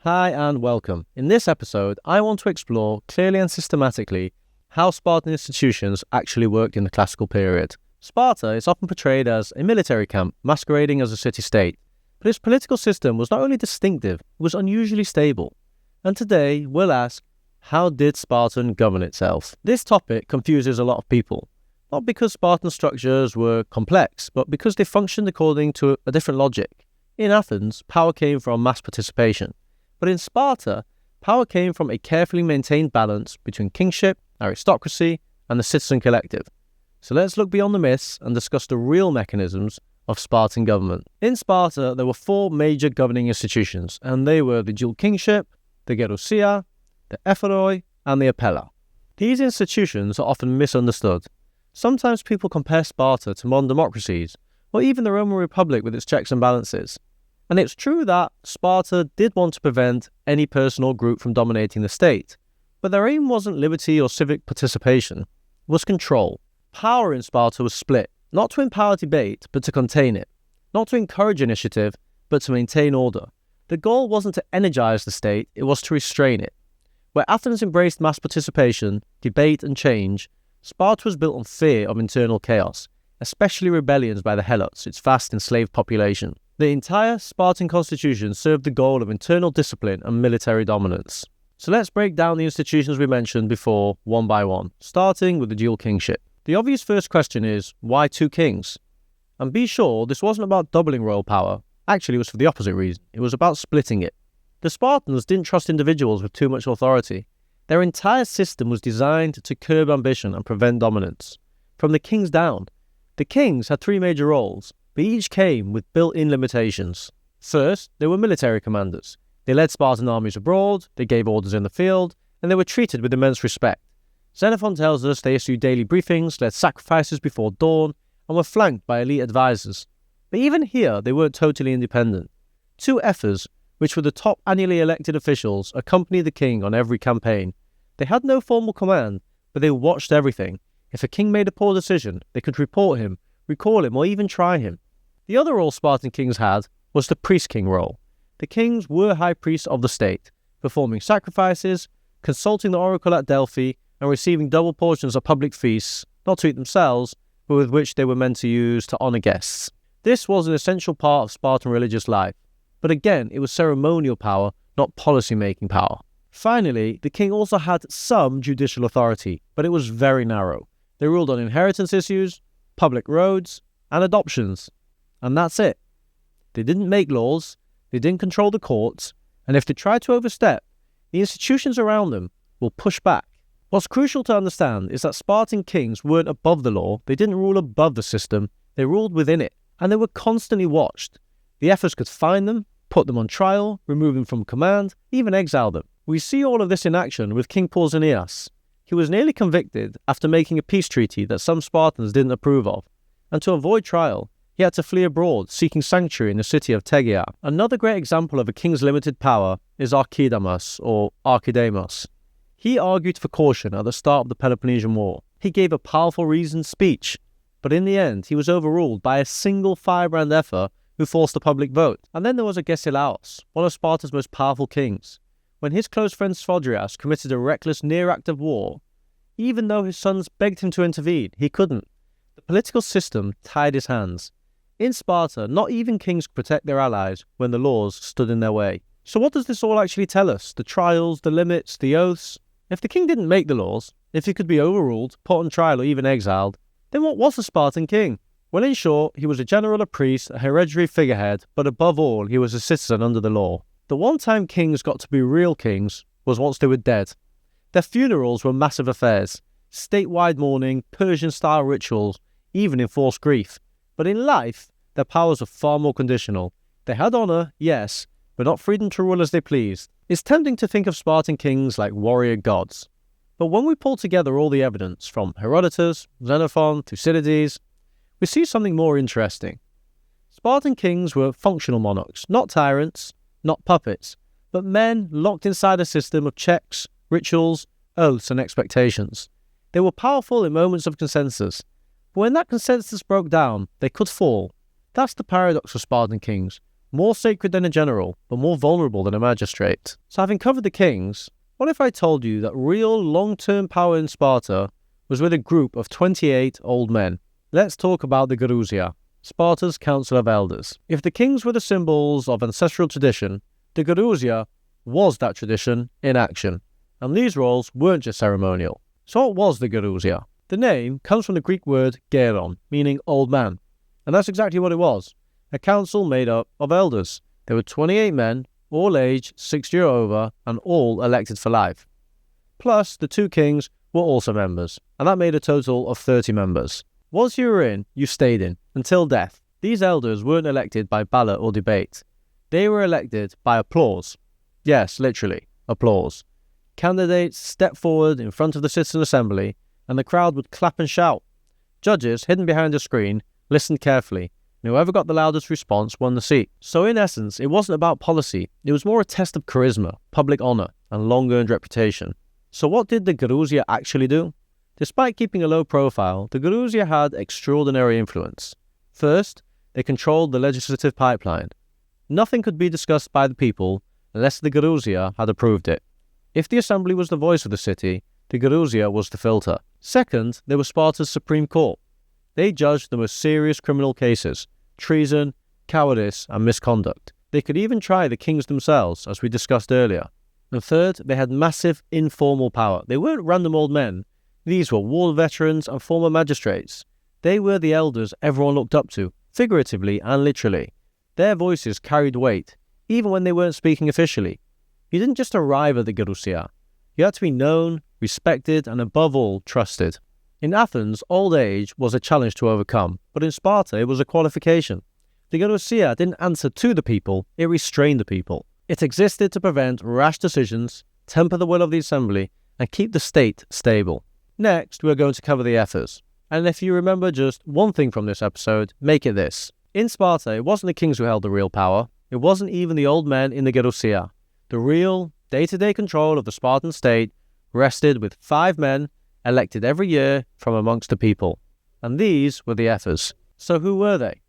Hi and welcome. In this episode, I want to explore clearly and systematically how Spartan institutions actually worked in the classical period. Sparta is often portrayed as a military camp masquerading as a city-state, but its political system was not only distinctive, it was unusually stable. And today, we'll ask, how did Spartan govern itself? This topic confuses a lot of people, not because Spartan structures were complex, but because they functioned according to a different logic. In Athens, power came from mass participation. But in Sparta, power came from a carefully maintained balance between kingship, aristocracy, and the citizen collective. So let's look beyond the myths and discuss the real mechanisms of Spartan government. In Sparta, there were four major governing institutions, and they were the dual kingship, the Gerousia, the Ephors, and the Apella. These institutions are often misunderstood. Sometimes people compare Sparta to modern democracies, or even the Roman Republic with its checks and balances. And it's true that Sparta did want to prevent any person or group from dominating the state, but their aim wasn't liberty or civic participation, it was control. Power in Sparta was split, not to empower debate, but to contain it, not to encourage initiative, but to maintain order. The goal wasn't to energize the state, it was to restrain it. Where Athens embraced mass participation, debate and change, Sparta was built on fear of internal chaos, especially rebellions by the helots, its vast enslaved population. The entire Spartan constitution served the goal of internal discipline and military dominance. So let's break down the institutions we mentioned before one by one, starting with the dual kingship. The obvious first question is, why two kings? And be sure, this wasn't about doubling royal power. Actually, it was for the opposite reason. It was about splitting it. The Spartans didn't trust individuals with too much authority. Their entire system was designed to curb ambition and prevent dominance. From the kings down, the kings had three major roles, but each came with built-in limitations. First, they were military commanders. They led Spartan armies abroad, they gave orders in the field, and they were treated with immense respect. Xenophon tells us they issued daily briefings, led sacrifices before dawn, and were flanked by elite advisors. But even here, they weren't totally independent. Two Ephors, which were the top annually elected officials, accompanied the king on every campaign. They had no formal command, but they watched everything. If a king made a poor decision, they could report him, recall him, or even try him. The other role Spartan kings had was the priest-king role. The kings were high priests of the state, performing sacrifices, consulting the oracle at Delphi, and receiving double portions of public feasts, not to eat themselves, but with which they were meant to use to honour guests. This was an essential part of Spartan religious life, but again, it was ceremonial power, not policy-making power. Finally, the king also had some judicial authority, but it was very narrow. They ruled on inheritance issues, public roads, and adoptions. And that's it. They didn't make laws, they didn't control the courts, and if they tried to overstep, the institutions around them will push back. What's crucial to understand is that Spartan kings weren't above the law, they didn't rule above the system, they ruled within it, and they were constantly watched. The Ephors could find them, put them on trial, remove them from command, even exile them. We see all of this in action with King Pausanias. He was nearly convicted after making a peace treaty that some Spartans didn't approve of, and to avoid trial, he had to flee abroad, seeking sanctuary in the city of Tegea. Another great example of a king's limited power is Archidamus, or Archidamos. He argued for caution at the start of the Peloponnesian War. He gave a powerful reasoned speech, but in the end, he was overruled by a single firebrand Ephor who forced a public vote. And then there was Agesilaus, one of Sparta's most powerful kings. When his close friend Sphadrias committed a reckless near act of war, even though his sons begged him to intervene, he couldn't. The political system tied his hands. In Sparta, not even kings could protect their allies when the laws stood in their way. So what does this all actually tell us? The trials, the limits, the oaths? If the king didn't make the laws, if he could be overruled, put on trial or even exiled, then what was a Spartan king? Well, in short, he was a general, a priest, a hereditary figurehead, but above all, he was a citizen under the law. The one time kings got to be real kings was once they were dead. Their funerals were massive affairs, statewide mourning, Persian-style rituals, even enforced grief. But in life, their powers were far more conditional. They had honour, yes, but not freedom to rule as they pleased. It's tempting to think of Spartan kings like warrior gods. But when we pull together all the evidence, from Herodotus, Xenophon, Thucydides, we see something more interesting. Spartan kings were functional monarchs, not tyrants, not puppets, but men locked inside a system of checks, rituals, oaths and expectations. They were powerful in moments of consensus, but when that consensus broke down, they could fall. That's the paradox of Spartan kings. more sacred than a general, but more vulnerable than a magistrate. So having covered the kings, what if I told you that real long-term power in Sparta was with a group of 28 old men? Let's talk about the Gerousia, Sparta's Council of Elders. If the kings were the symbols of ancestral tradition, the Gerousia was that tradition in action. And these roles weren't just ceremonial. So what was the Gerousia? The name comes from the Greek word geron, meaning old man. And that's exactly what it was. A council made up of elders. There were 28 men, all aged 60 or over, and all elected for life. Plus, the 2 kings were also members, and that made a total of 30 members. Once you were in, you stayed in, until death. These elders weren't elected by ballot or debate. They were elected by applause. Yes, literally, applause. Candidates stepped forward in front of the citizen assembly, and the crowd would clap and shout. Judges, hidden behind a screen, listened carefully, and whoever got the loudest response won the seat. So in essence, it wasn't about policy, it was more a test of charisma, public honour, and long-earned reputation. So what did the Gerousia actually do? Despite keeping a low profile, the Gerousia had extraordinary influence. First, they controlled the legislative pipeline. Nothing could be discussed by the people unless the Gerousia had approved it. If the assembly was the voice of the city, the Gerousia was the filter. Second, they were Sparta's Supreme Court. They judged the most serious criminal cases, treason, cowardice, and misconduct. They could even try the kings themselves, as we discussed earlier. And third, they had massive informal power. They weren't random old men. These were war veterans and former magistrates. They were the elders everyone looked up to, figuratively and literally. Their voices carried weight, even when they weren't speaking officially. You didn't just arrive at the Gerousia. You had to be known, respected, and above all, trusted. In Athens, old age was a challenge to overcome, but in Sparta it was a qualification. The Gerousia didn't answer to the people, it restrained the people. It existed to prevent rash decisions, temper the will of the assembly, and keep the state stable. Next, we're going to cover the Ephors. And if you remember just one thing from this episode, make it this. In Sparta, it wasn't the kings who held the real power. It wasn't even the old men in the Gerousia. The real, day-to-day control of the Spartan state rested with 5 men elected every year from amongst the people. And these were the Ephors. So who were they?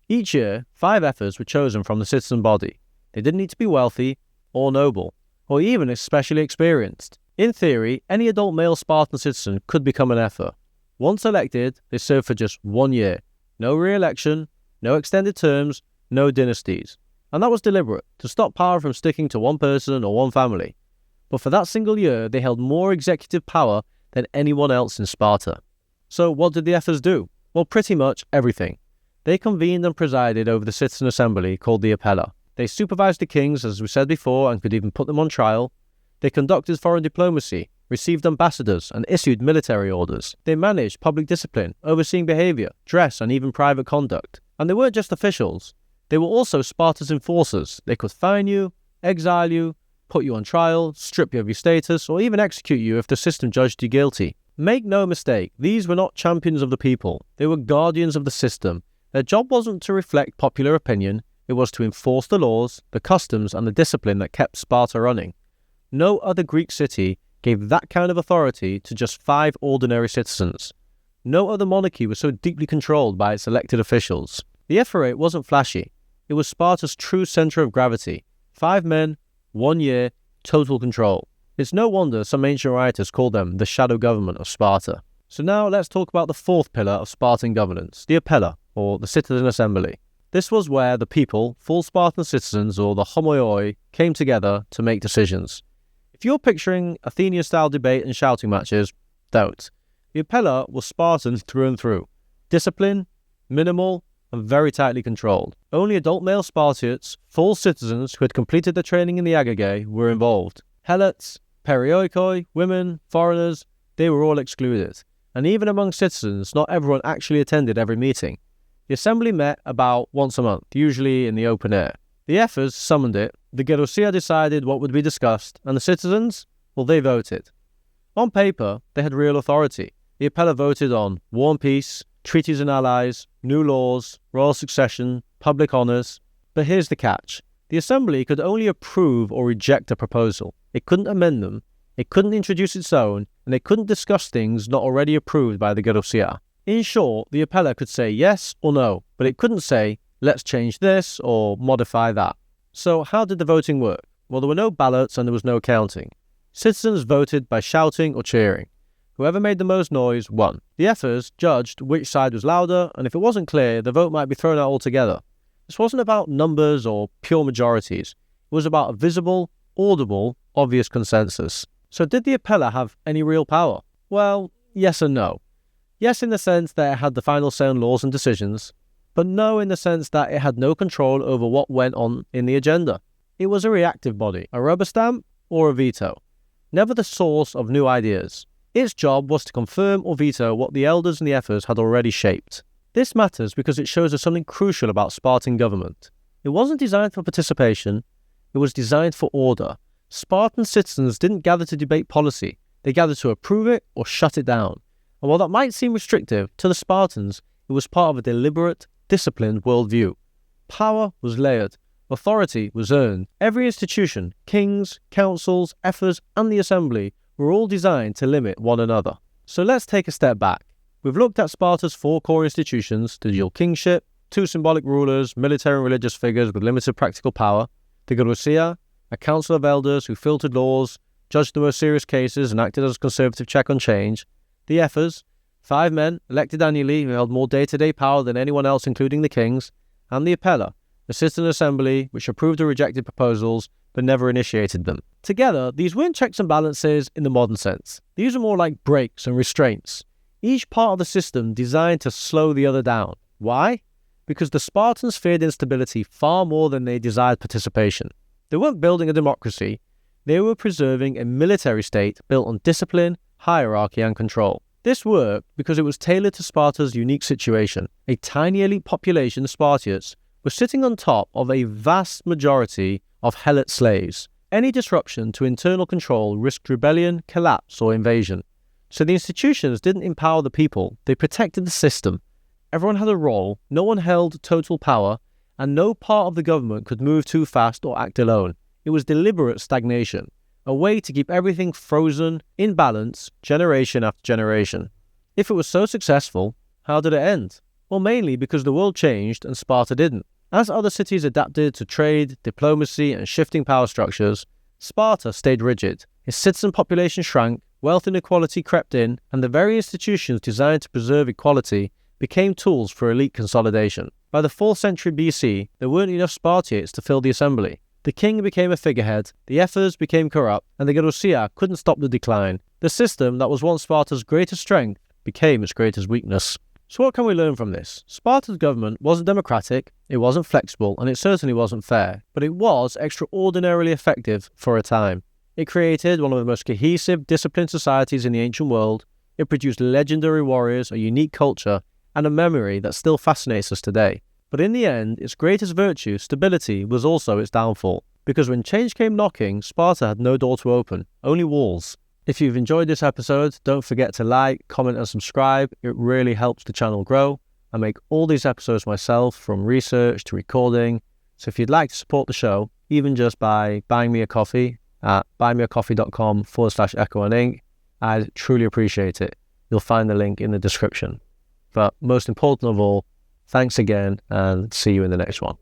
Each year, 5 Ephors were chosen from the citizen body. They didn't need to be wealthy, or noble, or even especially experienced. In theory, any adult male Spartan citizen could become an Ephor. Once elected, they served for just 1 year. No re-election, no extended terms, no dynasties. And that was deliberate, to stop power from sticking to one person or one family. But for that single year, they held more executive power than anyone else in Sparta. So what did the Ephors do? Well, pretty much everything. They convened and presided over the citizen assembly called the Apella. They supervised the kings, as we said before, and could even put them on trial. They conducted foreign diplomacy, received ambassadors, and issued military orders. They managed public discipline, overseeing behaviour, dress, and even private conduct. And they weren't just officials. They were also Sparta's enforcers. They could fine you, exile you, put you on trial, strip you of your status, or even execute you if the system judged you guilty. Make no mistake, these were not champions of the people. They were guardians of the system. Their job wasn't to reflect popular opinion, it was to enforce the laws, the customs, and the discipline that kept Sparta running. No other Greek city gave that kind of authority to just 5 ordinary citizens. No other monarchy was so deeply controlled by its elected officials. The Ephorate wasn't flashy. It was Sparta's true centre of gravity. 5 men, 1 year, total control. It's no wonder some ancient writers call them the shadow government of Sparta. So now let's talk about the 4th pillar of Spartan governance, the Apella, or the citizen assembly. This was where the people, full Spartan citizens, or the homoioi, came together to make decisions. If you're picturing Athenian-style debate and shouting matches, don't. The Apella was Spartan through and through. Discipline, minimal, and very tightly controlled. Only adult male Spartiates, full citizens who had completed their training in the Agage, were involved. Helots, perioikoi, women, foreigners, they were all excluded. And even among citizens, not everyone actually attended every meeting. The assembly met about once a month, usually in the open air. The Ephors summoned it, the Gerousia decided what would be discussed, and the citizens, well, they voted. On paper, they had real authority. The Apella voted on war and peace, treaties and allies, new laws, royal succession, public honours. But here's the catch. The assembly could only approve or reject a proposal. It couldn't amend them, it couldn't introduce its own, and it couldn't discuss things not already approved by the Gerousia. In short, the Apella could say yes or no, but it couldn't say, let's change this or modify that. So how did the voting work? Well, there were no ballots and there was no counting. Citizens voted by shouting or cheering. Whoever made the most noise won. The Ephors judged which side was louder, and if it wasn't clear, the vote might be thrown out altogether. This wasn't about numbers or pure majorities. It was about a visible, audible, obvious consensus. So did the Apella have any real power? Well, yes and no. Yes in the sense that it had the final say on laws and decisions, but no in the sense that it had no control over what went on in the agenda. It was a reactive body, a rubber stamp or a veto, never the source of new ideas. Its job was to confirm or veto what the elders and the Ephors had already shaped. This matters because it shows us something crucial about Spartan government. It wasn't designed for participation, it was designed for order. Spartan citizens didn't gather to debate policy, they gathered to approve it or shut it down. And while that might seem restrictive, to the Spartans, it was part of a deliberate, disciplined worldview. Power was layered, authority was earned. Every institution, kings, councils, Ephors, and the assembly were all designed to limit one another. So let's take a step back. We've looked at Sparta's 4 core institutions: the dual kingship, 2 symbolic rulers, military and religious figures with limited practical power, the Gerousia, a council of elders who filtered laws, judged the most serious cases and acted as a conservative check on change, the Ephors, 5 men elected annually who held more day-to-day power than anyone else including the kings, and the Apella, the citizen assembly which approved or rejected proposals but never initiated them. Together, these weren't checks and balances in the modern sense. These are more like brakes and restraints, each part of the system designed to slow the other down. Why? Because the Spartans feared instability far more than they desired participation. They weren't building a democracy, they were preserving a military state built on discipline, hierarchy and control. This worked because it was tailored to Sparta's unique situation. A tiny elite population, Spartiates, were sitting on top of a vast majority of helot slaves. Any disruption to internal control risked rebellion, collapse or invasion. So the institutions didn't empower the people, they protected the system. Everyone had a role, no one held total power, and no part of the government could move too fast or act alone. It was deliberate stagnation, a way to keep everything frozen, in balance, generation after generation. If it was so successful, how did it end? Well, mainly because the world changed and Sparta didn't. As other cities adapted to trade, diplomacy and shifting power structures, Sparta stayed rigid. Its citizen population shrank, wealth inequality crept in, and the very institutions designed to preserve equality became tools for elite consolidation. By the 4th century BC, there weren't enough Spartiates to fill the assembly. The king became a figurehead, the Ephors became corrupt, and the Gerousia couldn't stop the decline. The system that was once Sparta's greatest strength became its greatest weakness. So what can we learn from this? Sparta's government wasn't democratic, it wasn't flexible, and it certainly wasn't fair, but it was extraordinarily effective for a time. It created one of the most cohesive, disciplined societies in the ancient world. It produced legendary warriors, a unique culture, and a memory that still fascinates us today. But in the end, its greatest virtue, stability, was also its downfall. Because when change came knocking, Sparta had no door to open, only walls. If you've enjoyed this episode, don't forget to like, comment and subscribe. It really helps the channel grow. I make all these episodes myself, from research to recording. So if you'd like to support the show, even just by buying me a coffee at buymeacoffee.com/Echo and Ink, I'd truly appreciate it. You'll find the link in the description. But most important of all, thanks again and see you in the next one.